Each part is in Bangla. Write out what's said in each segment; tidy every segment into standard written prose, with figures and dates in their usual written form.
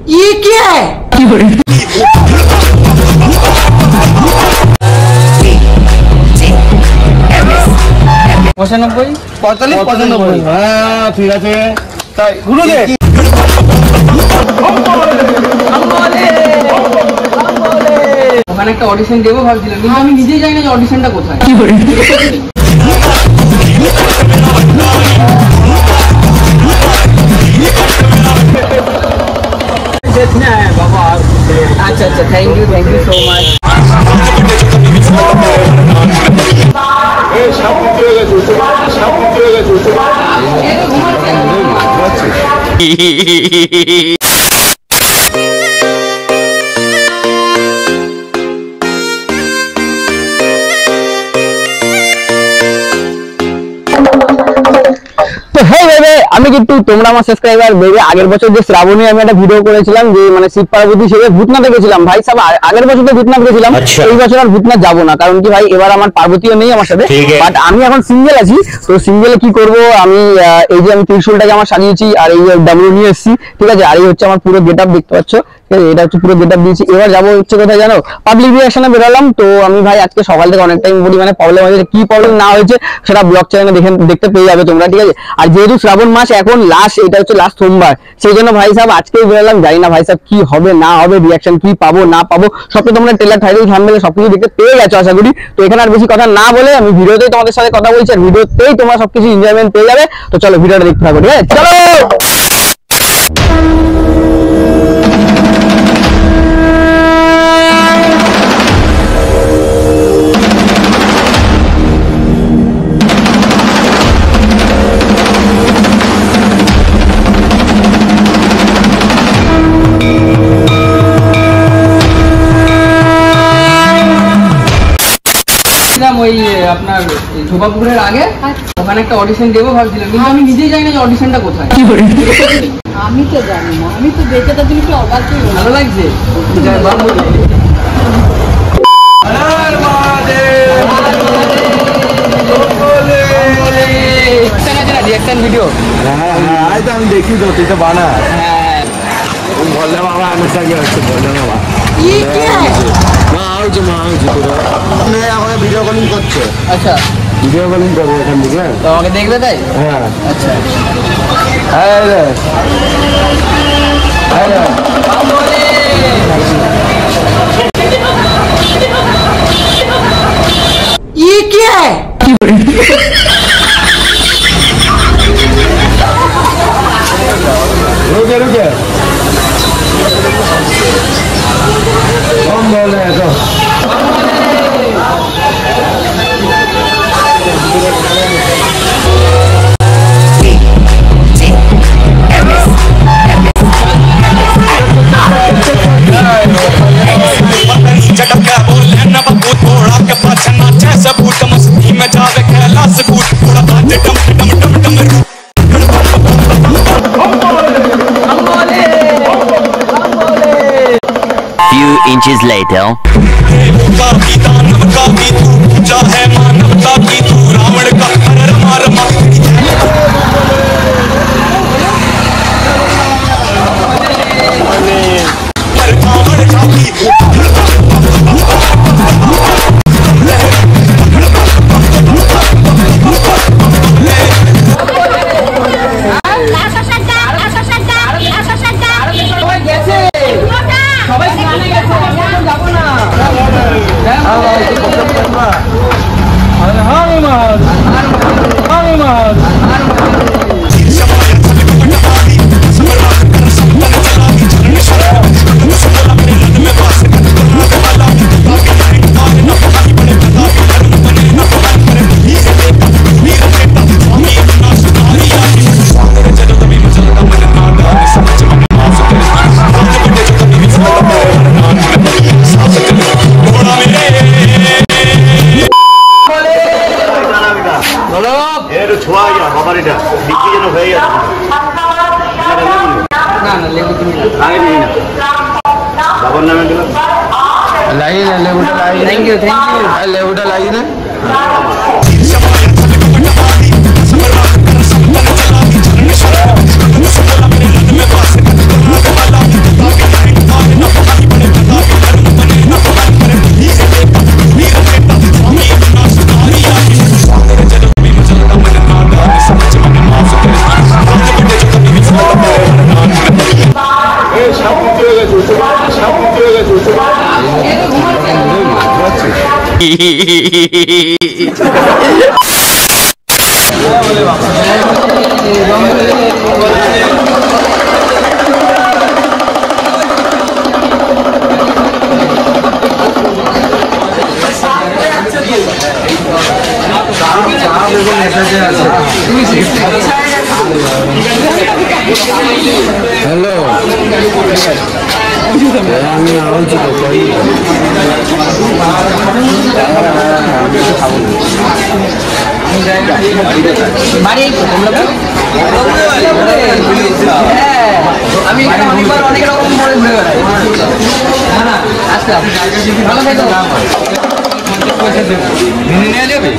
ये क्या है? 95 45 95 হ্যাঁ ঠিক আছে তাই গুলো দে ওখানে একটা অডিশন দেবো ভাবছিলাম কিন্তু আমি নিজেই জানি না যে অডিশনটা কোথায় কি করে বাবা আচ্ছা আচ্ছা থ্যাংক ইউ সো মাচ আমি কিন্তু তোমরা আমার সাবস্ক্রাইবার বেবি আগের বছর যে শ্রাবণী আমি একটা ভিডিও করেছিলাম যে মানে শিব পার্বতী সেবে ভূতনাথে গেছিলাম ভাই সব আগের বছর তো ভূতনাথ গেছিলাম এই বছর আর ভূতনাথ যাবো না কারণ কি ভাই এবার আমার পার্বতীও নেই আমার সাথে বাট আমি এখন সিঙ্গেল আছি তো সিঙ্গেলে কি করব আমি এই যে আমি ত্রিশূলটাকে আমার সাজিয়েছি আর এই ডাব্লিউ নিয়ে এসেছি ঠিক আছে আর এই হচ্ছে আমার পুরো গেটআপ দেখতে পাচ্ছ এটা হচ্ছে পুরো গেটআপ দিয়েছি এবার যাবো হচ্ছে কোথায় জানো পাবলিক রিঅ্যাকশনে বেরোলাম তো আমি ভাই আজকে সকাল থেকে অনেক টাইম বলি মানে প্রবলেম হয়েছে কি প্রবলেম না হয়েছে সেটা ব্লগ চ্যানেলে দেখতে পেয়ে যাবে তোমরা ঠিক আছে আর যেহেতু শ্রাবণ মাস এখন লাস্ট এটা হচ্ছে লাস্ট সোমবার সেই জন্য ভাই সাহেব আজকেই বেরোলাম জানি না ভাই সাহেব কি হবে না হবে রিঅ্যাকশন কি পাবো না পাবো সব তো তোমরা ট্রেলার টাইটেল থাম্বনেল সবকিছু দেখতে পেয়ে গেছো আশা করি তো এখানে আর বেশি কথা না বলে আমি ভিডিওতেই তোমাদের সাথে কথা বলছি আর ভিডিওতেই তোমরা সবকিছু এনজয়মেন্ট পেয়ে যাবে তো চলো ভিডিওটা দেখতে থাকো ঠিক আছে চলো ওই আপনার ঝোপাপুকুরের আগে ওখানে একটা অডিশন দেবো ভাবছিলাম কিন্তু আমি নিজেই জানি না যে অডিশনটা কোথায় আমি তো জানি না আমি তো দেখে তো তুমি অবাক ভালো লাগছে ভিডিও আমি দেখি তো তুই তো বানা বললে বাবা আমি হচ্ছে বললে বাবা ভিডিও কলিং করছে আচ্ছা ভিডিও কলিং করবে এখান থেকে তো আমাকে দেখবে তাই হ্যাঁ আচ্ছা ये क्या है रुके रुके कौन बोल रहे हैं तो Few inches later. আগে নিয়ে না বাবার নামে দিলাম লাগিয়ে না লেবুটা লাগিয়ে থ্যাংক ইউ লেবুটা লাগিয়ে না হ্যালো আমি আনছি তো বাড়ি আমি অনেকবার অনেক রকম করে ঘুরে বেড়াই আচ্ছা ভালো থাকো নিয়ে যাবে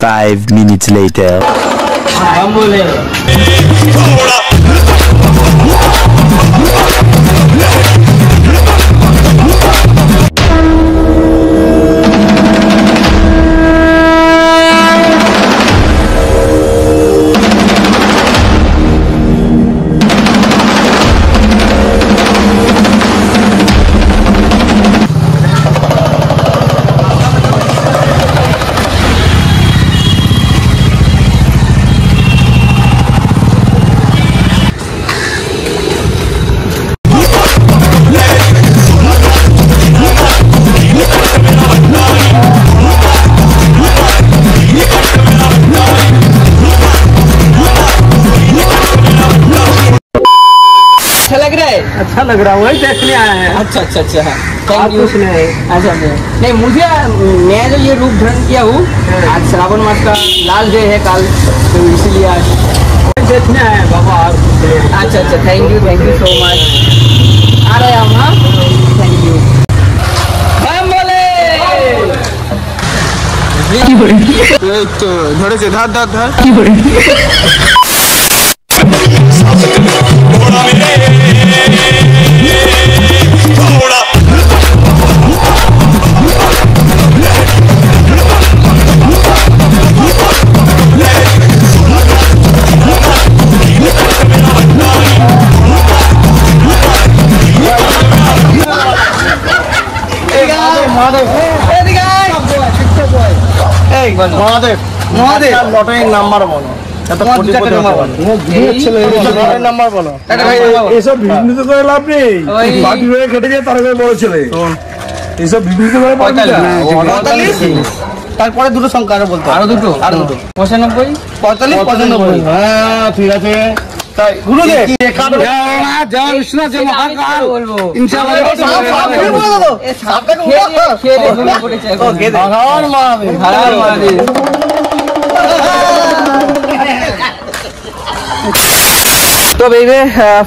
Five minutes later. अच्छा लग रहा है वही देखने आया है अच्छा अच्छा अच्छा थैंक यू अच्छा नहीं मुझे मैं जो ये रूप धारण किया हूँ आज श्रावण मास का लाल डे है कल तो इसीलिए आज देखने आए बाबा अच्छा अच्छा थैंक यू सो मच आ रहे हम हाँ थैंक यू ধরেছে ধার ধার ধার মহাদেব লটারির নাম্বার বলো নাম্বার বলো এসব বিঘ্নিত করে লাভ নেই বাকি হয়ে কেটে যায় তার বড় ছেলে এসব বিঘ্নিত করে তারপরে দুটো সংখ্যা আরো বলতে আরো দুটো 95 45 হ্যাঁ ঠিক আছে তাই গুরুদেব জয় বিষ্ণু জয় মহাকাল তো বেবি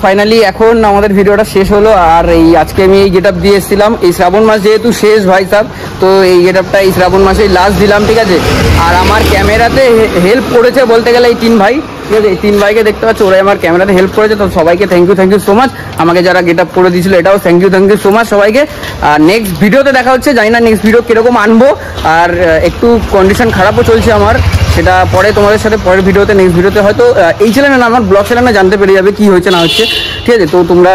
ফাইনালি এখন আমাদের ভিডিওটা শেষ হলো আর এই আজকে আমি এই গেটআপ দিয়ে এসেছিলাম এই শ্রাবণ মাস যেহেতু শেষ ভাই সাহেব তো এই গেটআপটা এই শ্রাবণ মাসেই লাস্ট দিলাম ঠিক আছে আর আমার ক্যামেরাতে হেল্প করেছে বলতে গেলে এই তিন ভাই ঠিক আছে এই তিন ভাইকে দেখতে পাচ্ছ ওরাই আমার ক্যামেরাতে হেল্প করেছে তো সবাইকে থ্যাংক ইউ সো মাচ আমাকে যারা গেটআপ করে দিয়েছিল এটাও থ্যাংক ইউ সো মাচ সবাইকে আর নেক্সট ভিডিওতে দেখা হচ্ছে জানি না নেক্সট ভিডিও কিরকম আনবো আর একটু কন্ডিশন খারাপও চলছে আমার সেটা পরে তোমাদের সাথে পরের ভিডিওতে, নেক্সট ভিডিওতে হয়তো এই চ্যানেলে না, আমার ব্লগ চ্যানেলে জানতে পেরে যাবে কি হয়েছে না হচ্ছে, ঠিক আছে? তো তোমরা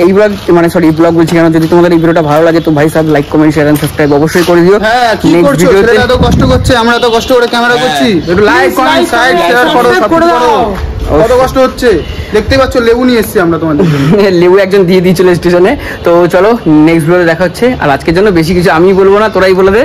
এই ব্লগ মানে সরি এই ব্লগ বলছি কেন, যদি তোমাদের এই ভিডিওটা ভালো লাগে তো ভাই সাহেব like comment share and subscribe অবশ্যই করে দিও। হ্যাঁ কি নেক্সট করছো, ভিডিওতে ছেলেটা এত কষ্ট করছে, আমরা এত কষ্ট করে ক্যামেরা করছি, একটু লাইক কমেন্ট সাইড শেয়ার করো, সব করো। কত কষ্ট হচ্ছে দেখতে পাচ্ছ, লেবু নিয়ে এসেছি আমরা তোমাদের জন্য। লেবু একজন দিয়ে দিয়েছিল স্টেশনে। তো চলো নেক্সট ভিডিওতে দেখা হচ্ছে। আর আজকের জন্য বেশি কিছু আমি বলবো না, তোরাই বলে দে।